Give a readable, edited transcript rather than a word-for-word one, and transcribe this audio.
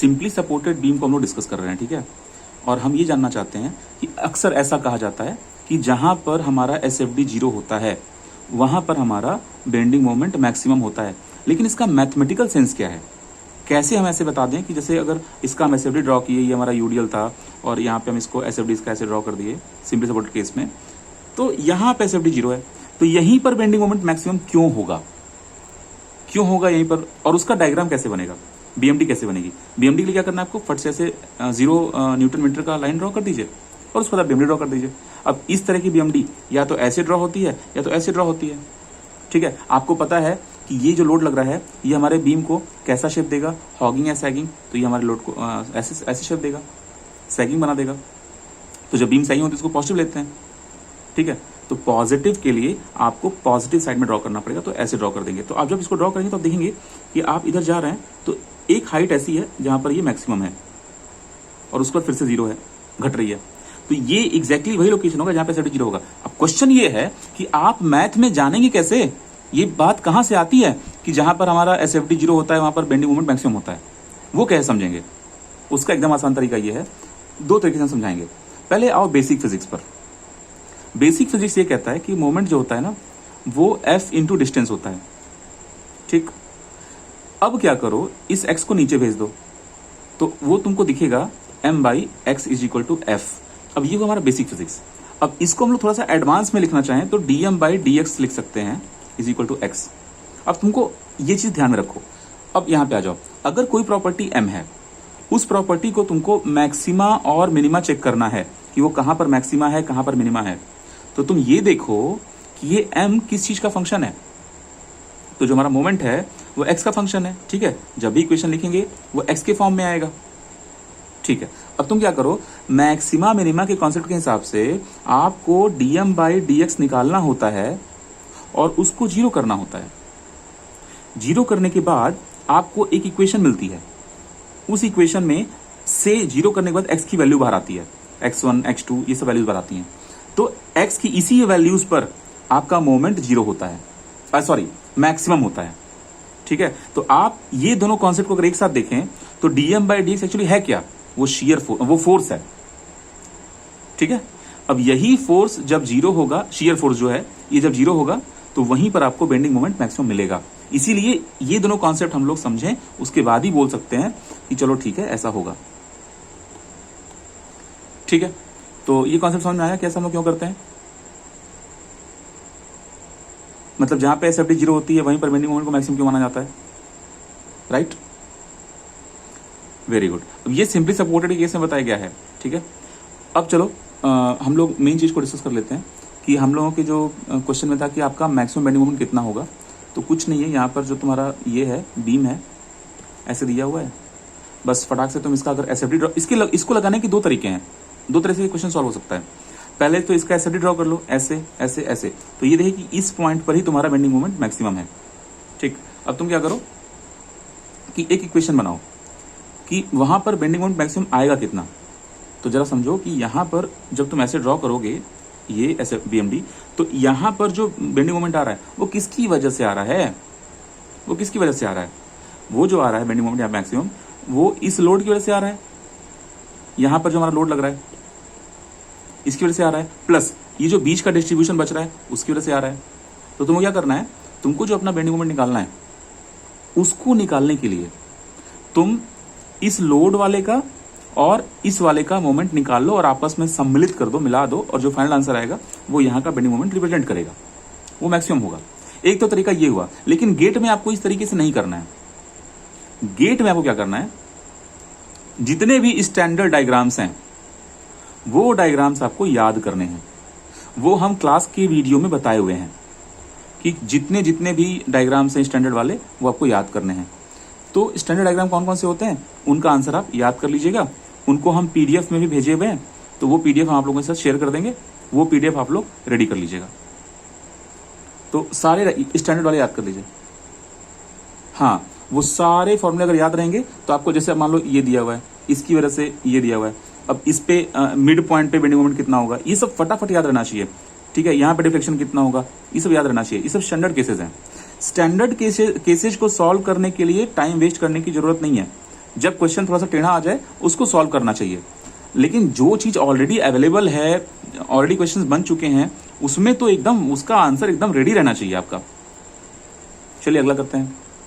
Simply supported beam को हम लोग डिस्कस कर रहे हैं, ठीक है। और हम ये जानना चाहते हैं कि अक्सर ऐसा कहा जाता है कि जहां पर हमारा SFD 0 होता है वहां पर हमारा बेंडिंग मोमेंट मैक्सिमम होता है, लेकिन इसका मैथमेटिकल सेंस क्या है? कैसे हम ऐसे बता दें कि जैसे अगर इसका हम SFD ड्रॉ किए, ये हमारा यूडीएल था और यहाँ पे हम इसको SFD इसका ऐसे ड्रॉ कर दिए सिंपली सपोर्टेड केस में, तो यहाँ पे SFD 0 है, तो यहीं पर बेंडिंग मोमेंट मैक्सिमम क्यों होगा? क्यों होगा यहीं पर? और उसका डायग्राम कैसे बनेगा? BMD कैसे बनेगी? BMD के लिए क्या करना है आपको? फट से ऐसे 0 न्यूटन मीटर का लाइन ड्रॉ कर दीजिए और उसके बाद BMD ड्रॉ कर दीजिए। अब इस तरह की BMD या तो ऐसे ड्रॉ होती है या तो ऐसे ड्रॉ होती है, ठीक है। आपको पता है कि ये जो लोड लग रहा है ये हमारे बीम को कैसा शेप देगा? हॉगिंग या सैगिंग? तो ये हमारे लोड को ऐसे शेप देगा, सैगिंग बना देगा। तो जब बीम सैगिंग होती है उसको पॉजिटिव लेते हैं, ठीक है। तो पॉजिटिव के लिए आपको पॉजिटिव साइड में ड्रॉ करना पड़ेगा, तो ऐसे ड्रॉ कर देंगे। तो आप जब इसको ड्रॉ करेंगे तो आप देखेंगे कि आप इधर जा रहे हैं तो एक हाइट ऐसी है जहां पर ये मैक्सिमम है और उसके बाद फिर से 0 है, घट रही है। तो ये एग्जैक्टली वही लोकेशन होगा जहां पे SFD 0 होगा। अब क्वेश्चन ये है कि आप मैथ में जानेंगे कैसे? ये बात कहां से आती है कि जहां पर हमारा SFD 0 होता है वहां पर बेंडिंग मोमेंट मैक्सिमम होता है? वो कैसे समझेंगे? उसका एकदम आसान तरीका ये है, 2 तरीके से समझाएंगे। पहले आओ बेसिक फिजिक्स पर। बेसिक फिजिक्स ये कहता है कि मोमेंट जो होता है ना वो F इंटू डिस्टेंस होता है, ठीक। अब क्या करो, इस x को नीचे भेज दो तो वो तुमको दिखेगा m/x is equal to f। अब ये वो हमारा बेसिक फिजिक्स। अब इसको हम लोग थोड़ा सा एडवांस में लिखना चाहें तो dm/dx लिख सकते हैं इज इक्वल टू x। अब तुमको ये चीज ध्यान में रखो। अब यहां पे आ जाओ, अगर कोई प्रॉपर्टी m है, उस प्रॉपर्टी को तुमको मैक्सिमा और मिनिमा चेक करना है कि वो कहां पर मैक्सिमा है कहां पर मिनिमा है। तो तुम ये देखो कि ये m किस चीज का फंक्शन है। तो जो हमारा मोमेंट है वो x का फंक्शन है, ठीक है। जब भी इक्वेशन लिखेंगे वो x के फॉर्म में आएगा, ठीक है। अब तुम क्या करो, मैक्सिमा मिनिमा के कॉन्सेप्ट के हिसाब से आपको dm/dx निकालना होता है और उसको 0 करना होता है। 0 करने के बाद आपको एक इक्वेशन मिलती है, उस इक्वेशन में से 0 करने के बाद x की वैल्यू बाहर आती है, x1 x2 ये सब वैल्यूज बाहर आती हैं। तो x की इसी वैल्यूज पर आपका मोमेंट 0 होता है, सॉरी मैक्सिमम होता है, ठीक है। तो आप ये दोनों कॉन्सेप्ट को अगर एक साथ देखें तो dm/dx एक्चुअली है क्या? वो शियर वो फोर्स है, ठीक है। अब यही फोर्स जब 0 होगा, शियर फोर्स जो है ये जब 0 होगा तो वहीं पर आपको बेंडिंग मोमेंट मैक्सिमम मिलेगा। इसीलिए ये दोनों कॉन्सेप्ट हम लोग समझें, उसके बाद ही बोल सकते हैं कि चलो ठीक है ऐसा होगा, ठीक है। तो ये कॉन्सेप्ट समझ में आया कैसा हम लोग क्यों करते हैं? मतलब जहां पे SFD 0 होती है वहीं पर बेंडिंग मोमेंट को मैक्सिमम क्यों माना जाता है, राइट? Very good. अब ये सिंपली सपोर्टेड केस में बताया गया है, ठीक है। अब चलो हम लोग मेन चीज को डिस्कस कर लेते हैं कि हम लोगों के जो क्वेश्चन में था कि आपका मैक्सिमम बेंडिंग मोमेंट कितना होगा। तो कुछ नहीं है, यहाँ पर जो तुम्हारा ये है बीम है ऐसे दिया हुआ है, बस फटाक से तुम इसका अगर SFD ड्रॉ, इसको लगाने के 2 तरीके हैं, 2 तरह से क्वेश्चन सॉल्व हो सकता है। पहले तो इसका SFD ड्रॉ कर लो ऐसे ऐसे ऐसे, तो ये देखिए कि इस पॉइंट पर ही तुम्हारा बेंडिंग मोमेंट मैक्सिमम है, ठीक। अब तुम क्या करो कि एक इक्वेशन बनाओ कि वहां पर बेंडिंग मोमेंट मैक्सिमम आएगा कितना। तो जरा समझो कि यहां पर जब तुम ऐसे ड्रॉ करोगे ये ऐसे BMD, तो यहां पर जो बेंडिंग मोमेंट आ रहा है वो किसकी वजह से आ रहा है? वो किसकी वजह से आ रहा है? वो जो आ रहा है बेंडिंग मोमेंट यहाँ मैक्सिमम, वो इस लोड की वजह से आ रहा है। यहां पर जो हमारा लोड लग रहा है इसकी वजह से आ रहा है, प्लस ये जो बीच का डिस्ट्रीब्यूशन बच रहा है उसकी वजह से आ रहा है। तो तुमको क्या करना है, तुमको जो अपना बेंडिंग मोमेंट निकालना है उसको निकालने के लिए तुम इस लोड वाले का और इस वाले का मोमेंट निकाल लो और आपस में सम्मिलित कर दो, मिला दो, और जो फाइनल आंसर आएगा वो यहाँ का बेंडिंग मोमेंट रिप्रेजेंट करेगा, वो मैक्सिमम होगा। एक तो तरीका ये हुआ, लेकिन गेट में आपको इस तरीके से नहीं करना है। गेट में आपको क्या करना है, जितने भी स्टैंडर्ड डायग्राम्स हैं वो डायग्राम्स आपको याद करने हैं। वो हम क्लास के वीडियो में बताए हुए हैं कि जितने जितने भी डायग्राम्स हैं स्टैंडर्ड वाले वो आपको याद करने हैं। तो स्टैंडर्ड डायग्राम कौन कौन से होते हैं उनका आंसर आप याद कर लीजिएगा। उनको हम PDF में भी भेजे हुए हैं, तो वो PDF हम आप लोगों के साथ शेयर कर देंगे, वो PDF आप लोग रेडी कर लीजिएगा। तो सारे स्टैंडर्ड वाले याद कर लीजिए। हाँ, वो सारे फॉर्मूले अगर याद रहेंगे तो आपको, जैसे मान लो ये दिया हुआ है, इसकी वजह से ये दिया हुआ है, अब इस पे मिड पॉइंट पे बेंडिंग मोमेंट कितना होगा, ये सब फटाफट याद रहना चाहिए, ठीक है। यहाँ पे डिफ्लेक्शन कितना होगा, ये सब याद रहना चाहिए। ये सब स्टैंडर्ड केसेस हैं। स्टैंडर्ड केसेज को सॉल्व करने के लिए टाइम वेस्ट करने की जरूरत नहीं है। जब क्वेश्चन थोड़ा सा टेढ़ा आ जाए उसको सॉल्व करना चाहिए। लेकिन जो चीज ऑलरेडी अवेलेबल है, ऑलरेडी क्वेश्चंस बन चुके हैं, उसमें तो एकदम उसका आंसर एकदम रेडी रहना चाहिए आपका। चलिए अगला करते हैं।